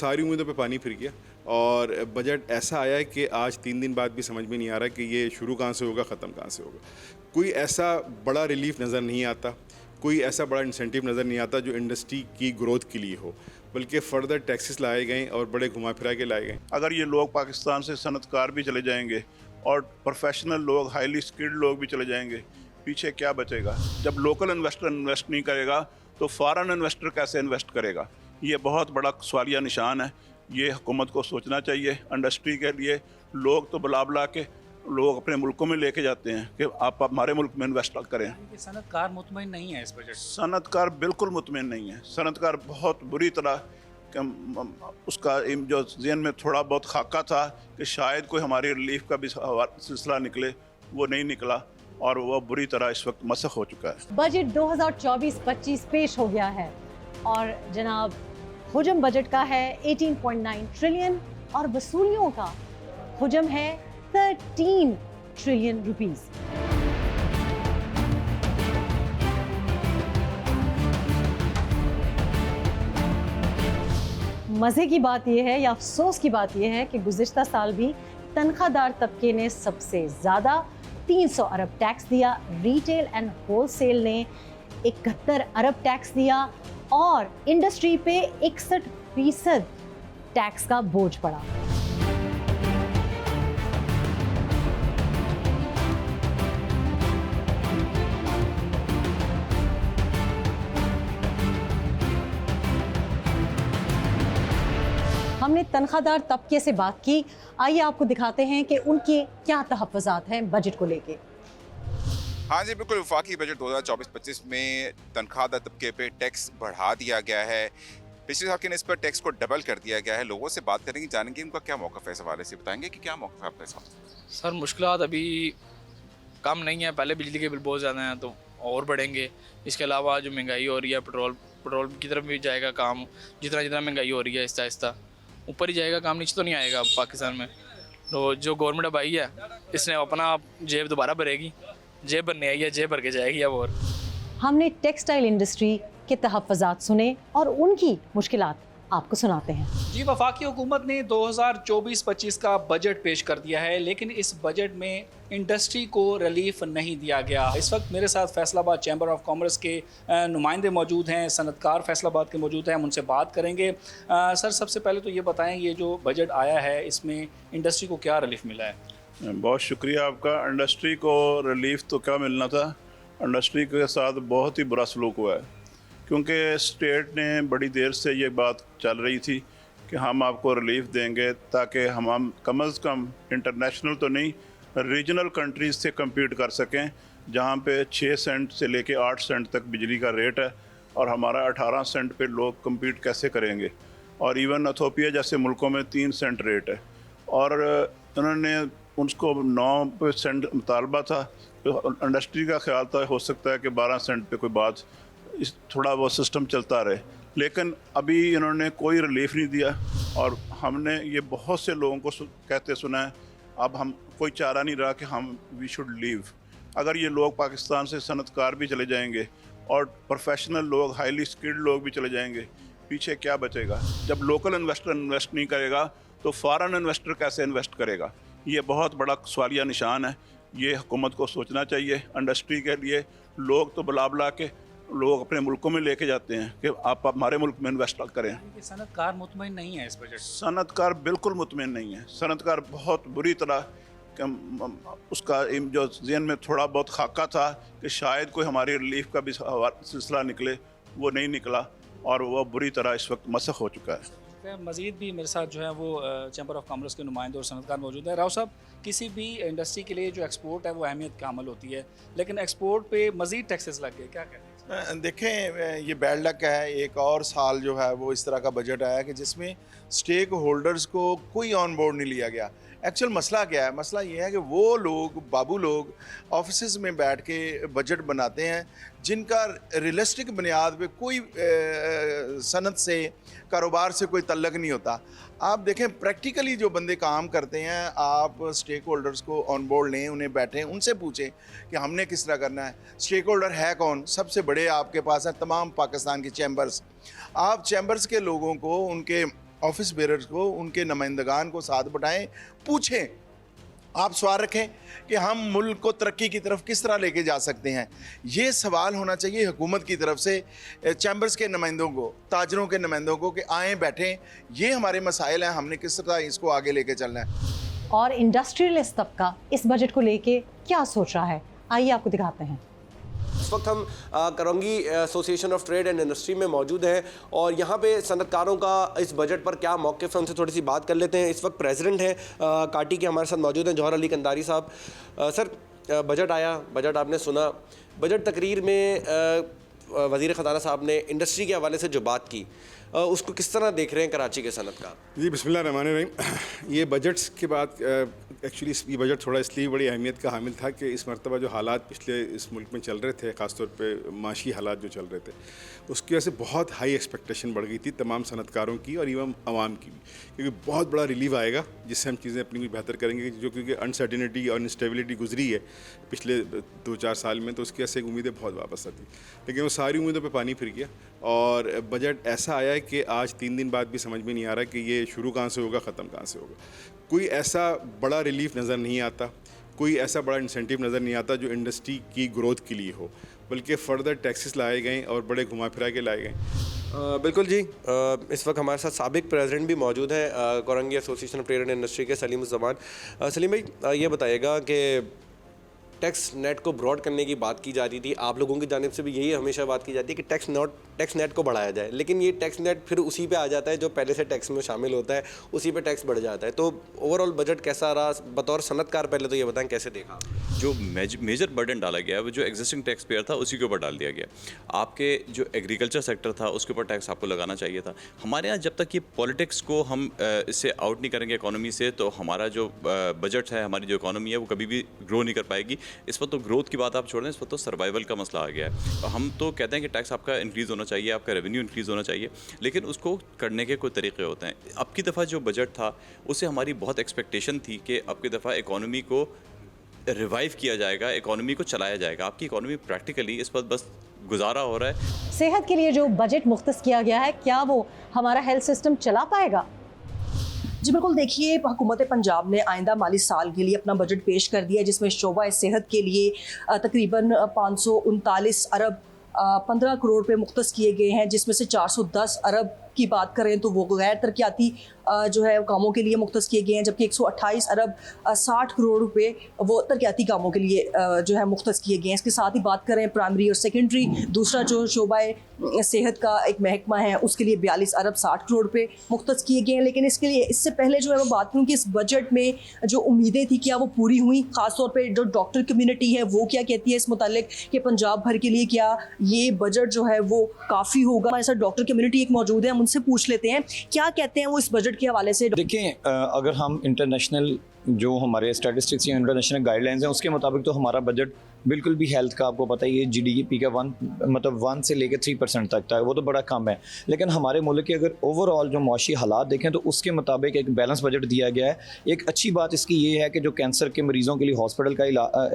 सारी उम्मीदों पे पानी फिर गया और बजट ऐसा आया है कि आज 3 दिन बाद भी समझ में नहीं आ रहा कि ये शुरू कहाँ से होगा, ख़त्म कहाँ से होगा। कोई ऐसा बड़ा रिलीफ नज़र नहीं आता, कोई ऐसा बड़ा इंसेंटिव नज़र नहीं आता जो इंडस्ट्री की ग्रोथ के लिए हो, बल्कि फ़र्दर टैक्सेस लाए गए और बड़े घुमा फिरा के लाए गए। अगर ये लोग पाकिस्तान से सनतकार भी चले जाएंगे और प्रोफेशनल लोग, हाईली स्किल्ड लोग भी चले जाएंगे, पीछे क्या बचेगा? जब लोकल इन्वेस्टर इन्वेस्ट नहीं करेगा तो फॉरेन इन्वेस्टर कैसे इन्वेस्ट करेगा? ये बहुत बड़ा सवालिया निशान है। ये हुकूमत को सोचना चाहिए। इंडस्ट्री के लिए लोग तो बुला बुला के लोग अपने मुल्कों में लेके जाते हैं कि आप हमारे मुल्क में इन्वेस्ट करें। सनतकार मुतमईन नहीं है इस बजट। सनतकार बिल्कुल मुतमईन नहीं है। सनतकार बहुत बुरी तरह उसका जो ज़हन में थोड़ा बहुत खाका था कि शायद कोई हमारी रिलीफ का भी सिलसिला निकले, वो नहीं निकला और वो बुरी तरह इस वक्त मसख हो चुका है। बजट 2024-25 पेश हो गया है और जनाब हुजम बजट का है 18.9 ट्रिलियन और वसूलियों का हुजम है 13 ट्रिलियन रुपीस। मजे की बात यह है या अफसोस की बात यह है कि गुज़िश्ता साल भी तनख्वाहदार तबके ने सबसे ज़्यादा 300 अरब टैक्स दिया, रिटेल एंड होलसेल ने 71 अरब टैक्स दिया और इंडस्ट्री पे 61% टैक्स का बोझ पड़ा। हमने तनख्वाहदार तबके से बात की। आइए आपको दिखाते हैं कि उनके क्या तहफ़्फ़ुज़ात हैं बजट को लेके। हाँ जी बिल्कुल, वफाकी बजट 2024-25 में तनख्वाहदार तबके पे टैक्स बढ़ा दिया गया है। पिछले साल के निस्बत टैक्स को डबल कर दिया गया है। लोगों से बात करेंगे, जानेंगे उनका क्या मौक़िफ़ है इस हवाले से। बताएंगे कि क्या मौक़िफ़ है आपके साथ? सर मुश्किलात अभी कम नहीं है, पहले बिजली के बिल बहुत ज़्यादा हैं तो और बढ़ेंगे। इसके अलावा जो महंगाई हो रही है, पेट्रोल की तरफ भी जाएगा काम। जितना महंगाई हो रही है आहिस्ता आहिस्ता ऊपर ही जाएगा काम, नीचे तो नहीं आएगा पाकिस्तान में। तो जो गवर्नमेंट अब आई है इसने अपना जेब दोबारा भरेगी, जेब भरने आई है, जेब भर के जाएगी अब। और हमने टेक्सटाइल इंडस्ट्री के तहफ़्फ़ुज़ात सुने और उनकी मुश्किलात आपको सुनाते हैं। जी, वफाकी हुकूमत ने 2024-25 का बजट पेश कर दिया है, लेकिन इस बजट में इंडस्ट्री को रिलीफ नहीं दिया गया। इस वक्त मेरे साथ फैसलाबाद चैम्बर ऑफ कॉमर्स के नुमाइंदे मौजूद हैं, सनतकार फैसलाबाद के मौजूद हैं, हम उनसे बात करेंगे। सर सबसे पहले तो ये बताएं, ये जो बजट आया है इसमें इंडस्ट्री को क्या रिलीफ मिला है? बहुत शुक्रिया आपका। इंडस्ट्री को रिलीफ तो क्या मिलना था, इंडस्ट्री के साथ बहुत ही बुरा सलूक हुआ है क्योंकि स्टेट ने बड़ी देर से ये बात चल रही थी कि हम आपको रिलीफ देंगे ताकि हम कम अज़ कम इंटरनेशनल तो नहीं, रीजनल कंट्रीज़ से कम्पीट कर सकें जहाँ पे 6 सेंट से लेके 8 सेंट तक बिजली का रेट है और हमारा 18 सेंट पे लोग कम्पीट कैसे करेंगे। और इवन इथोपिया जैसे मुल्कों में 3 सेंट रेट है और उन्होंने उसको 9% मुतालबा था। तो इंडस्ट्री का ख्याल था हो सकता है कि 12 सेंट पे कोई बात इस थोड़ा वो सिस्टम चलता रहे, लेकिन अभी इन्होंने कोई रिलीफ नहीं दिया और हमने ये बहुत से लोगों को कहते सुना है। अब हम कोई चारा नहीं रहा कि हम वी शुड लीव। अगर ये लोग पाकिस्तान से सनतकार भी चले जाएंगे और प्रोफेशनल लोग, हाईली स्किल्ड लोग भी चले जाएंगे, पीछे क्या बचेगा? जब लोकल इन्वेस्टर इन्वेस्ट नहीं करेगा तो फॉरेन इन्वेस्टर कैसे इन्वेस्ट करेगा? ये बहुत बड़ा सवालिया निशान है। ये हुकूमत को सोचना चाहिए। इंडस्ट्री के लिए लोग तो बुला बुला के लोग अपने मुल्कों में लेके जाते हैं कि आप हमारे मुल्क में इन्वेस्ट करें। सनतकार मुतमईन नहीं है इस बजट। सनतकार बिल्कुल मुतमईन नहीं है। सनतकार बहुत बुरी तरह उसका जो ज़हन में थोड़ा बहुत खाका था कि शायद कोई हमारी रिलीफ का भी सिलसिला निकले, वो नहीं निकला और वो बुरी तरह इस वक्त मसख हो चुका है। मज़ीद भी मेरे साथ जो है वो चैम्बर ऑफ कॉमर्स के नुमाइंदे और सनतकार मौजूद हैं। राव साहब, किसी भी इंडस्ट्री के लिए जो एक्सपोर्ट है वो अहमियत का अमल होती है, लेकिन एक्सपोर्ट पे मज़ीद टैक्सेस लग गए, क्या कहते हैं? देखें, ये बैड लक है। एक और साल जो है वो इस तरह का बजट आया कि जिसमें स्टेक होल्डर्स को कोई ऑन बोर्ड नहीं लिया गया। एक्चुअल मसला क्या है? मसला ये है कि वो लोग, बाबू लोग ऑफिस में बैठ के बजट बनाते हैं जिनका रियलिस्टिक बुनियाद पे कोई सनत से, कारोबार से कोई तल्लक नहीं होता। आप देखें प्रैक्टिकली जो बंदे काम करते हैं, आप स्टेक होल्डर्स को ऑन बोर्ड लें, उन्हें बैठें, उनसे पूछें कि हमने किस तरह करना है। स्टेक होल्डर है कौन? सबसे बड़े आपके पास हैं तमाम पाकिस्तान के चैम्बर्स। आप चैम्बर्स के लोगों को उनके ऑफिस बेयरर्स को, उनके नुमाइंदगान को साथ बैठाएं, पूछें, आप सवाल रखें कि हम मुल्क को तरक्की की तरफ किस तरह लेके जा सकते हैं। ये सवाल होना चाहिए हुकूमत की तरफ से, चैम्बर्स के नुमाइंदों को, ताजरों के नुमाइंदों को, कि आएँ बैठें, ये हमारे मसाइल हैं, हमने किस तरह इसको आगे लेके चलना है। और इंडस्ट्रियलिस्ट तबका इस बजट को लेके क्या सोच रहा है, आइए आपको दिखाते हैं। इस वक्त हम Korangi association of trade and industry में मौजूद हैं और यहाँ पे सनतकारों का इस बजट पर क्या मौक़िफ़ है, उनसे थोड़ी सी बात कर लेते हैं। इस वक्त प्रेसिडेंट हैं काटी के हमारे साथ मौजूद हैं, जौहर अली कंदारी साहब। सर, बजट आया, बजट आपने सुना, बजट तकरीर में वज़ीर ख़जाना साहब ने इंडस्ट्री के हवाले से जो बात की, उसको किस तरह देख रहे हैं कराची के सनतकार? जी, बिस्मिल्लाहिर्रहमानिर्रहीम। ये बजट्स के बाद एक्चुअली ये बजट थोड़ा इसलिए बड़ी अहमियत का हामिल था कि इस मरतबा जो हालात पिछले इस मुल्क में चल रहे थे, ख़ासतौर पे माशी हालात जो चल रहे थे, उसकी वजह से बहुत हाई एक्सपेक्टेशन बढ़ गई थी तमाम सनतकारों की और इवन आवाम की भी, क्योंकि बहुत बड़ा रिलीफ आएगा जिससे हम चीज़ें अपनी बेहतर करेंगे। जो क्योंकि अनसर्टिनिटी और इंस्टेबिलिटी गुजरी है पिछले 2-4 साल में, तो उसकी वजह से उम्मीदें बहुत वापस आती, लेकिन वो सारी उम्मीदों पर पानी फिर गया और बजट ऐसा आया कि आज 3 दिन बाद भी समझ में नहीं आ रहा कि ये शुरू कहाँ से होगा, ख़त्म कहाँ से होगा। कोई ऐसा बड़ा रिलीफ नज़र नहीं आता, कोई ऐसा बड़ा इंसेंटिव नज़र नहीं आता जो इंडस्ट्री की ग्रोथ के लिए हो, बल्कि फ़र्दर टैक्सेस लाए गए और बड़े घुमा फिरा के लाए गए। बिल्कुल जी। इस वक्त हमारे साथ साबिक प्रेसिडेंट भी मौजूद हैं Korangi association of trade and industry के, सलीम सलीम भाई, ये बताइएगा कि टैक्स नेट को ब्रॉड करने की बात की जा रही थी, आप लोगों की जानिब से भी यही हमेशा बात की जाती है कि टैक्स नेट को बढ़ाया जाए, लेकिन ये टैक्स नेट फिर उसी पे आ जाता है जो पहले से टैक्स में शामिल होता है, उसी पे टैक्स बढ़ जाता है। तो ओवरऑल बजट कैसा रहा बतौर सनतकार? पहले तो ये बताएं कैसे देखा? जो मेजर बर्डन डाला गया है वो जो एग्जिस्टिंग टैक्स पेयर था उसी के ऊपर डाल दिया गया। आपके जो एग्रीकल्चर सेक्टर था उसके ऊपर टैक्स आपको लगाना चाहिए था। हमारे यहाँ जब तक ये पॉलिटिक्स को हम इससे आउट नहीं करेंगे इकोनॉमी से, तो हमारा जो बजट है, हमारी जो इकोनॉमी है, वो कभी भी ग्रो नहीं कर पाएगी। इस वक्त तो ग्रोथ की बात आप छोड़ दें, इस वक्त तो सर्वाइवल का मसला आ गया है। हम तो कहते हैं कि टैक्स आपका इंक्रीज़ होना चाहिए, आपका रेवेन्यू इंक्रीज़ होना चाहिए, लेकिन उसको करने के कोई तरीके होते हैं। अब की दफ़ा जो बजट था उससे हमारी बहुत एक्सपेक्टेशन थी कि अब की दफ़ा इकोनॉमी को रिवाइव किया जाएगा, इकोनॉमी को चलाया जाएगा। आपकी इकोनॉमी प्रैक्टिकली इस वक्त बस गुजारा हो रहा है। सेहत के लिए जो बजट मुख्तस किया गया है, क्या वो हमारा हेल्थ सिस्टम चला पाएगा? जी बिल्कुल, देखिए हुकूमत पंजाब ने आइंदा माली साल के लिए अपना बजट पेश कर दिया है, जिसमें शोबा सेहत के लिए तकरीबन 539 अरब 15 करोड़ रुपए मुख्तस किए गए हैं, जिसमें से 410 अरब की बात करें तो वो गैर तरक्याती जो है कामों के लिए मुख्तस किए गए हैं, जबकि 128 अरब 60 करोड़ रुपए वो तरक्याती कामों के लिए जो है मुख्तस किए गए हैं। इसके साथ ही बात करें प्राइमरी और सेकेंडरी, दूसरा जो शोबा सेहत का एक महकमा है, उसके लिए 42 अरब 60 करोड़ रुपए मुख्तस किए गए हैं। लेकिन इसके लिए इससे पहले जो है वो बात करूँ कि इस बजट में जो उम्मीदें थी क्या वो पूरी हुई, ख़ासतौर पर जो डॉक्टर कम्यूनिटी है वो क्या कहती है इस मुतालिक कि पंजाब भर के लिए क्या ये बजट जो है वो काफ़ी होगा। हमारे साथ डॉक्टर कम्यूनिटी एक मौजूद है, हम उनसे पूछ लेते हैं क्या कहते हैं वो इस बजट के हवाले से। देखिए, अगर हम इंटरनेशनल जो हमारे स्टैटिस्टिक्स या इंटरनेशनल गाइडलाइंस हैं उसके मुताबिक तो हमारा बजट बिल्कुल भी हेल्थ का, आपको पता ही है, GDP का 1 से लेकर 3% तक था, वो तो बड़ा कम है। लेकिन हमारे मुल्क के अगर ओवरऑल जो मौशी हालात देखें तो उसके मुताबिक एक बैलेंस बजट दिया गया है। एक अच्छी बात इसकी ये है कि जो कैंसर के मरीज़ों के लिए हॉस्पिटल का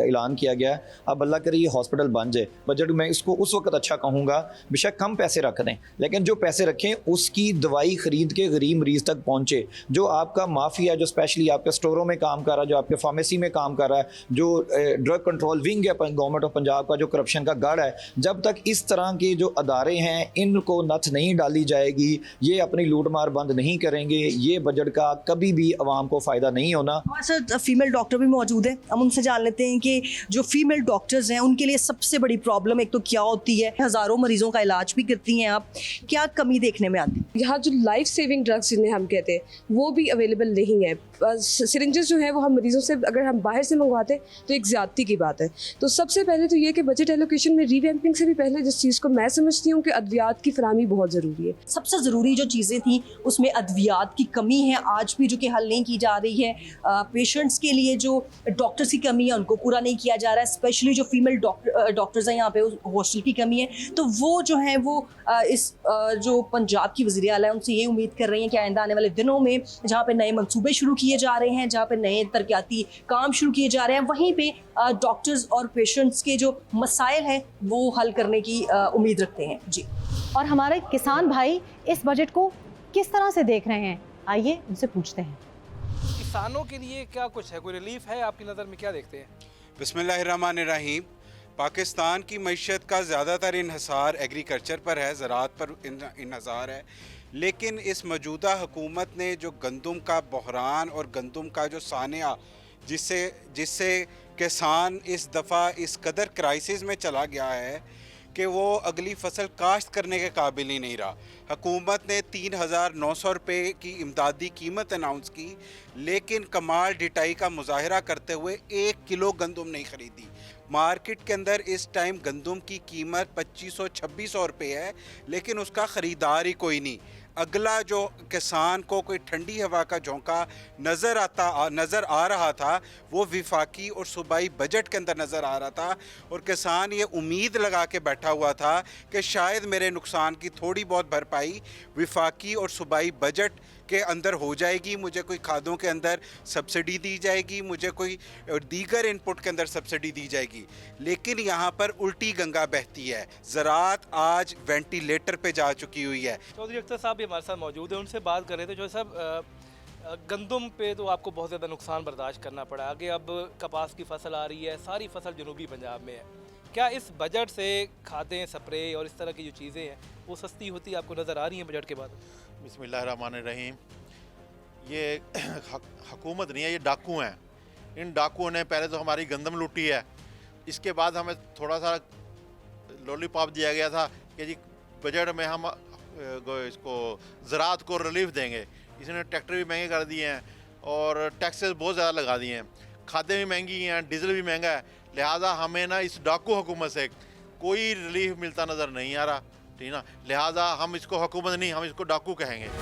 ऐलान किया गया है, अब अल्लाह करे ये हॉस्पिटल बन जाए। बजट में इसको उस वक्त अच्छा कहूँगा, बेशक कम पैसे रख दें, लेकिन जो पैसे रखें उसकी दवाई ख़रीद के गरीब मरीज़ तक पहुँचे। जो आपका माफिया, जो स्पेशली आपके स्टोरों में काम कर रहा है, जो आपके फार्मेसी में काम कर रहा है, जो ड्रग कंट्रोल विंग है गवर्नमेंट ऑफ पंजाब का, जो करप्शन का गढ़ है, जब तक इस तरह के जो अदारे हैं इनको नथ नहीं डाली जाएगी, ये अपनी लूटमार बंद नहीं करेंगे, ये बजट का कभी भी आवाम को फ़ायदा नहीं होना। हमारे साथ फीमेल डॉक्टर भी मौजूद है, हम उनसे जान लेते हैं कि जो फीमेल डॉक्टर्स हैं उनके लिए सबसे बड़ी प्रॉब्लम एक तो क्या होती है। हज़ारों मरीजों का इलाज भी करती हैं आप, क्या कमी देखने में आती है? यहाँ जो लाइफ सेविंग ड्रग्स जिन्हें हम कहते हैं वो भी अवेलेबल नहीं है। सिरिंजेस जो है वो हम मरीजों से अगर हम बाहर से मंगवाते तो एक ज़्यादती की बात है। तो सबसे पहले तो ये कि बजट एलोकेशन में रीवैम्पिंग से भी पहले जिस चीज़ को मैं समझती हूँ कि अद्वियात की फराहमी बहुत ज़रूरी है। सबसे ज़रूरी जो चीज़ें थी उसमें अद्वियात की कमी है आज भी, जो कि हल नहीं की जा रही है। पेशेंट्स के लिए जो डॉक्टर्स की कमी है उनको पूरा नहीं किया जा रहा है, स्पेशली जो फीमेल डॉक्टर्स हैं यहाँ पे हॉस्टल की कमी है। तो वो जो है वो इस जो पंजाब की वज़ीर आला है उनसे ये उम्मीद कर रही हैं कि आइंदा आने वाले दिनों में जहाँ पे नए मंसूबे शुरू किए जा रहे हैं, जहाँ पे नए तरक्याती काम शुरू किए जा रहे हैं, वहीं पे डॉक्टर्स और पेशेंट्स के जो मसाइल हैं वो हल करने की उम्मीद रखते हैं। जी। और हमारे किसान भाई इस बजट को किस तरह से देख रहे हैं, आइए उनसे पूछते हैं। किसानों के लिए क्या कुछ है, कोई रिलीफ है आपकी नज़र में, क्या देखते हैं? बिस्मिल्लाहिर्रहमानिर्रहीम। पाकिस्तान की मईशत का ज़्यादातर इन्हसार एग्रीकल्चर पर है, ज़राअत पर इन्हसार है, लेकिन इस मौजूदा हुकूमत ने जो गंदम का बहरान और गंदम का जो सानिया जिससे किसान इस दफ़ा इस कदर क्राइसिस में चला गया है कि वो अगली फसल काश्त करने के काबिल ही नहीं रहा। हुकूमत ने 3,900 रुपये की इमदादी कीमत अनाउंस की, लेकिन कमाल डिटाई का मुजाहरा करते हुए 1 किलो गंदम नहीं ख़रीदी। मार्केट के अंदर इस टाइम गंदम की कीमत 2500-2600 रुपये है, लेकिन उसका ख़रीदार ही कोई नहीं। अगला जो किसान को कोई ठंडी हवा का झोंका नज़र आ रहा था, वो विफाकी और सूबाई बजट के अंदर नज़र आ रहा था, और किसान ये उम्मीद लगा के बैठा हुआ था कि शायद मेरे नुकसान की थोड़ी बहुत भरपाई विफाकी और सूबाई बजट के अंदर हो जाएगी, मुझे कोई खादों के अंदर सब्सिडी दी जाएगी, मुझे कोई दीगर इनपुट के अंदर सब्सिडी दी जाएगी। लेकिन यहाँ पर उल्टी गंगा बहती है। ज़राअत आज वेंटिलेटर पे जा चुकी हुई है। चौधरी अख्तर साहब भी हमारे साथ मौजूद हैं, उनसे बात कर रहे थे। जो साहब, गंदम पे तो आपको बहुत ज़्यादा नुकसान बर्दाश्त करना पड़ा, आगे अब कपास की फसल आ रही है, सारी फसल जनूबी पंजाब में है। क्या इस बजट से खादें, स्प्रे और इस तरह की जो चीज़ें हैं वो सस्ती होती आपको नज़र आ रही हैं बजट के बाद? बिस्मिल्लाहिर्रहमानिर्रहीम। ये हुकूमत नहीं है, ये डाकू हैं। इन डाकुओं ने पहले तो हमारी गंदम लूटी है, इसके बाद हमें थोड़ा सा लॉलीपॉप दिया गया था कि जी बजट में हम इसको ज़राअत को रिलीफ देंगे। इसने ट्रैक्टर भी महंगे कर दिए हैं और टैक्सेस बहुत ज़्यादा लगा दिए हैं, खादें भी महंगी हैं, डीजल भी महंगा है। लिहाजा हमें ना इस डाकू हुकूमत से कोई रिलीफ मिलता नज़र नहीं आ रहा, ठीक ना। लिहाजा हम इसको हुकूमत नहीं, हम इसको डाकू कहेंगे।